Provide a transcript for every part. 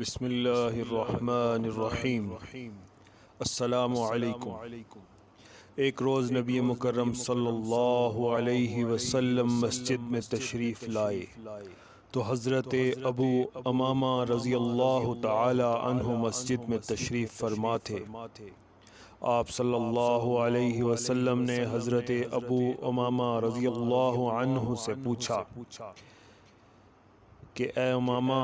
بسم اللہ الرحمن الرحیم۔ السلام علیکم۔ ایک روز نبی مکرم صلی اللہ علیہ وسلم مسجد میں تشریف لائے تو حضرت ابو امامہ رضی اللہ تعالی عنہ مسجد میں تشریف فرما تھے۔ آپ صلی اللہ علیہ وسلم نے حضرت ابو امامہ رضی اللہ عنہ سے پوچھا کہ اے امامہ،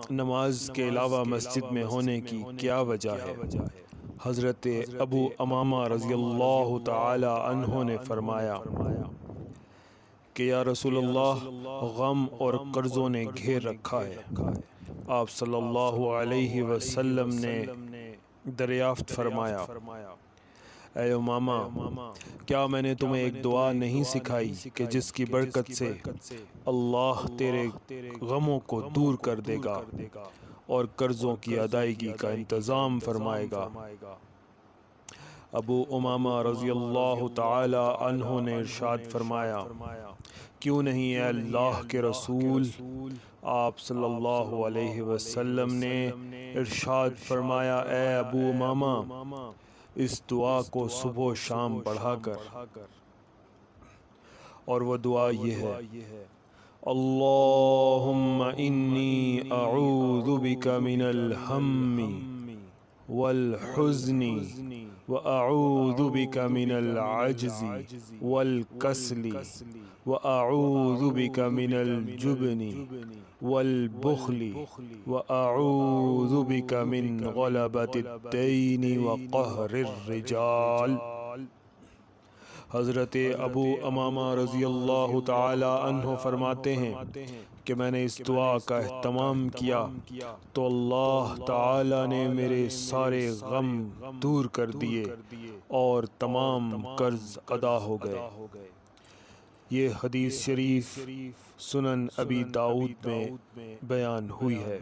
نماز کے علاوہ مسجد میں ہونے کی کیا وجہ ہے؟ حضرت ابو امامہ رضی اللہ تعالی عنہ نے فرمایا کہ یا رسول اللہ، غم اور قرضوں نے گھیر رکھا ہے۔ آپ صلی اللہ علیہ وسلم نے دریافت فرمایا، اے امامہ، کیا میں نے تمہیں ایک دعا نہیں سکھائی کہ جس کی برکت سے اللہ تیرے غموں کو دور کر دے گا اور قرضوں کی ادائیگی کا انتظام فرمائے گا؟ ابو امامہ رضی اللہ تعالی عنہ نے ارشاد فرمایا، کیوں نہیں اے اللہ کے رسول؟ آپ صلی اللہ علیہ وسلم نے ارشاد فرمایا، اے ابو امامہ، اس دعا کو صبح و شام پڑھا کر، اور وہ دعا یہ ہے، اللہم انی اعوذ بک من الہم والحزن واعوذ بک من العجز والکسل واعوذ بک من الجبن والبخل واعوذ بک من غلبۃ الدین وقہر الرجال۔ حضرت ابو امامہ رضی اللہ تعالی عنہ فرماتے ہیں کہ میں نے اس دعا کا اہتمام کیا تو اللہ تعالی نے میرے سارے غم دور کر دیے اور تمام قرض ادا ہو گئے۔ یہ حدیث شریف سنن ابی داؤد میں بیان ہوئی ہے۔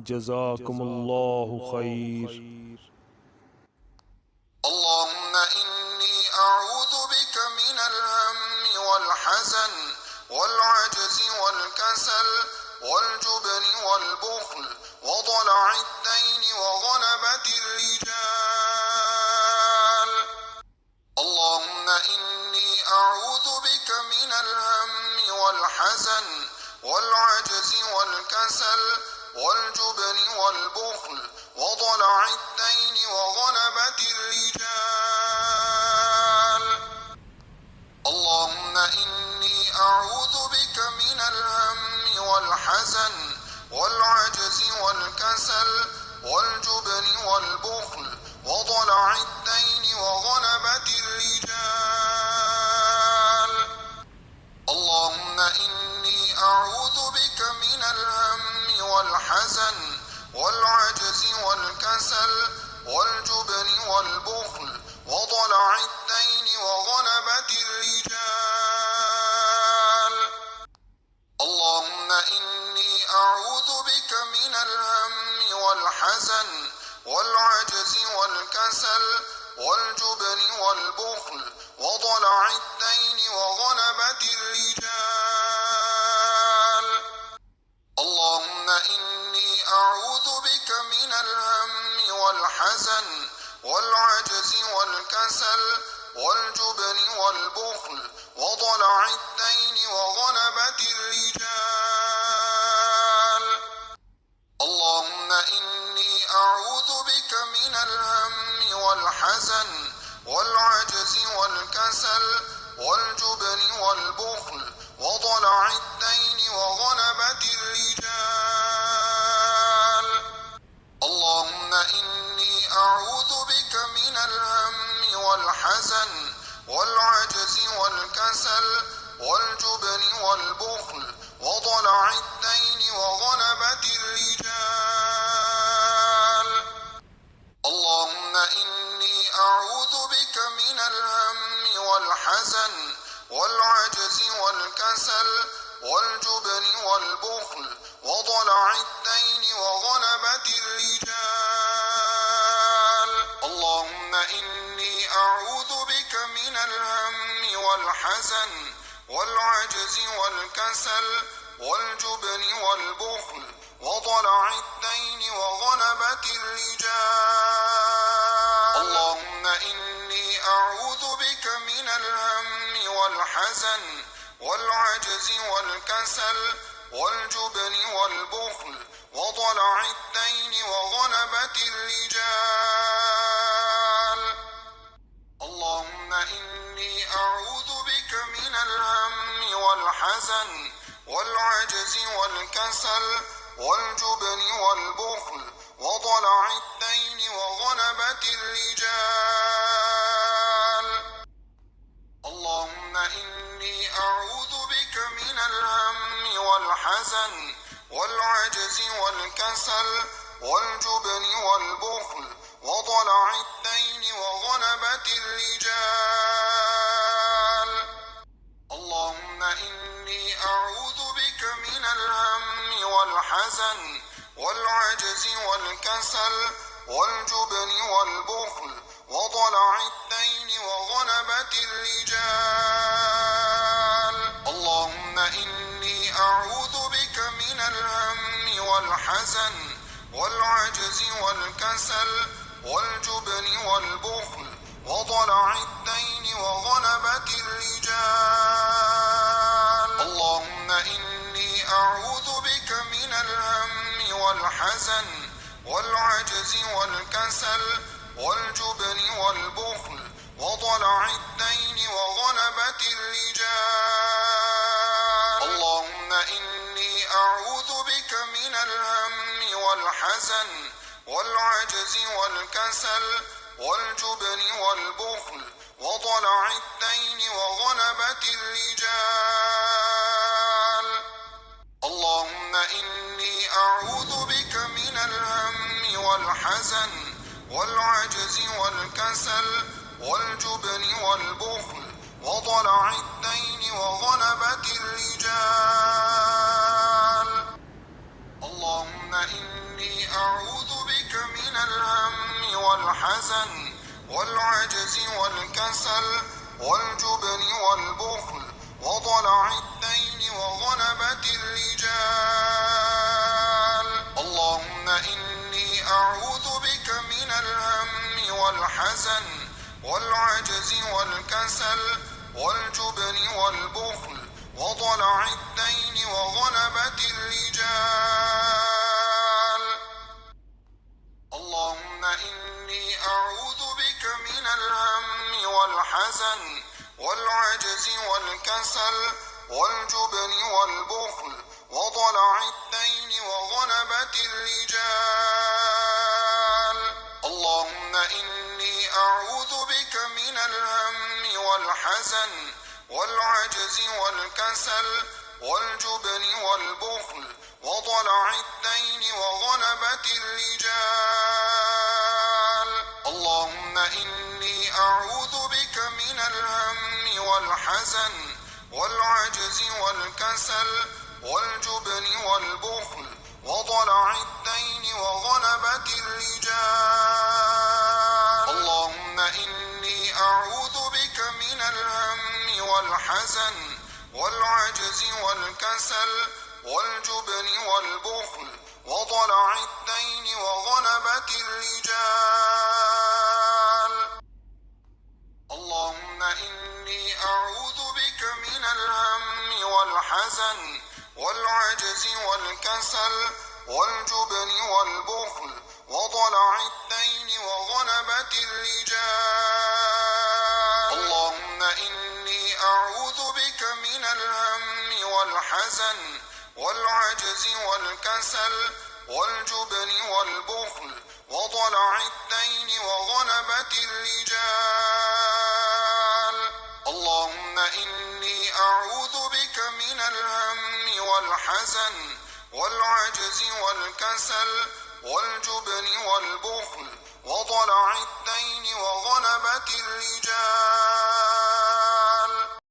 جزاکم اللہ خیر۔ اللهم إني أعوذ بك من الهم والحزن والعجز والكسل والجبن والبخل وضلع الدين وغلبة الرجال۔ اللهم إني أعوذ بك من الهم والحزن والعجز والكسل والجبن والبخل وضلع الدين وغلبة الرجال۔ اللهم إني أعوذ بك من الهم والحزن والعجز والكسل والجبن والبخل وضلع الدين وغلبة الرجال۔ اللهم إني أعوذ بك من الهم والحزن والعجز والكسل والجبن والبخل وضلع الدين وغلبة الرجال۔ اللهم إني أعوذ بك من الهم والحزن والعجز والكسل والجبن والبخل وضلع الدين وغلبة الرجال۔ اللهم إني أعوذ بك من الهم والحزن والعجز والكسل والجبن والبخل وضلع الدين وغلبة الرجال۔ اللهم إني أعوذ بك من الهم والحزن والعجز والكسل والجبن والبخل وضلع الدين وغلبة الرجال۔ اللهم إني أعوذ بك من الهم والحزن والعجز والكسل والجبن والبخل وضلع الدين وغلبة الرجال۔ اللهم إني أعوذ بك من الهم والحزن والعجز والكسل والجبن والبخل وضلع الدين وغلبة الرجال۔ اللهم إني أعوذ بك من الهم والحزن والعجز والكسل والجبن والبخل وضلع الدين وغلبة الرجال. اللهم إني أعوذ بك من الهم والحزن والعجز والكسل والجبن والبخل وضلع الدين وغلبة الرجال. اللهم إني أعوذ بك من الهم والحزن والعجز والكسل والجبن والبخل وضلع الدين وغلبة الرجال. اللهم إني أعوذ بك من الهم والحزن والعجز والكسل والجبن والبخل وضلع الدين وغلبة الرجال. اللهم إني أعوذ بك من الهم والحزن والعجز والكسل والجبن والبخل وضلع الدين وغلبة الرجال. اللهم إني أعوذ بك من الهم والحزن والعجز والكسل والجبن والبخل وضلع الدين وغلبة الرجال. اللهم إني أعوذ بك من الهم والحزن والعجز والكسل والجبن والبخل وضلع الدين وغلبة الرجال. اللهم إني أعوذ بك من الهم والحزن والعجز والكسل والجبن والبخل وضلع الدين وغلبة الرجال. اللهم إني أعوذ بك من الهم والحزن والعجز والكسل والجبن والبخل وضلع الدين وغلبة الرجال. اللهم إني أعوذ بك من الهم والحزن والعجز والكسل والجبن والبخل وضلع الدين وغلبة الرجال. اللهم إني أعوذ بك من الهم والحزن والعجز والكسل والجبن والبخل وضلع الدين وغلبة الرجال. اللهم إني أعوذ بك من الهم والحزن والعجز والكسل والجبن والبخل وضلع الدين وغلبة الرجال. اللهم إني أعوذ بك من الهم والحزن والعجز والكسل والجبن والبخل وضلع الدين وغلبة الرجال. اللهم إني أعوذ بك من الهم والحزن والعجز والكسل والجبن والبخل وضلع الدين وغلبة الرجال. اللهم إني أعوذ بك من الهم والحزن والعجز والكسل والجبن والبخل وضلع الدين وغلبة الرجال. اللهم إني أعوذ بك من الهم والحزن والعجز والكسل والجبن والبخل وضلع الدين وغلبة الرجال. اللهم إني أعوذ بك من الهم والحزن والعجز والكسل والجبن والبخل وضلع الدين وغلبة الرجال. اللهم إني أعوذ بك من الهم والحزن والعجز والكسل والجبن والبخل وضلع الدين وغلبة الرجال.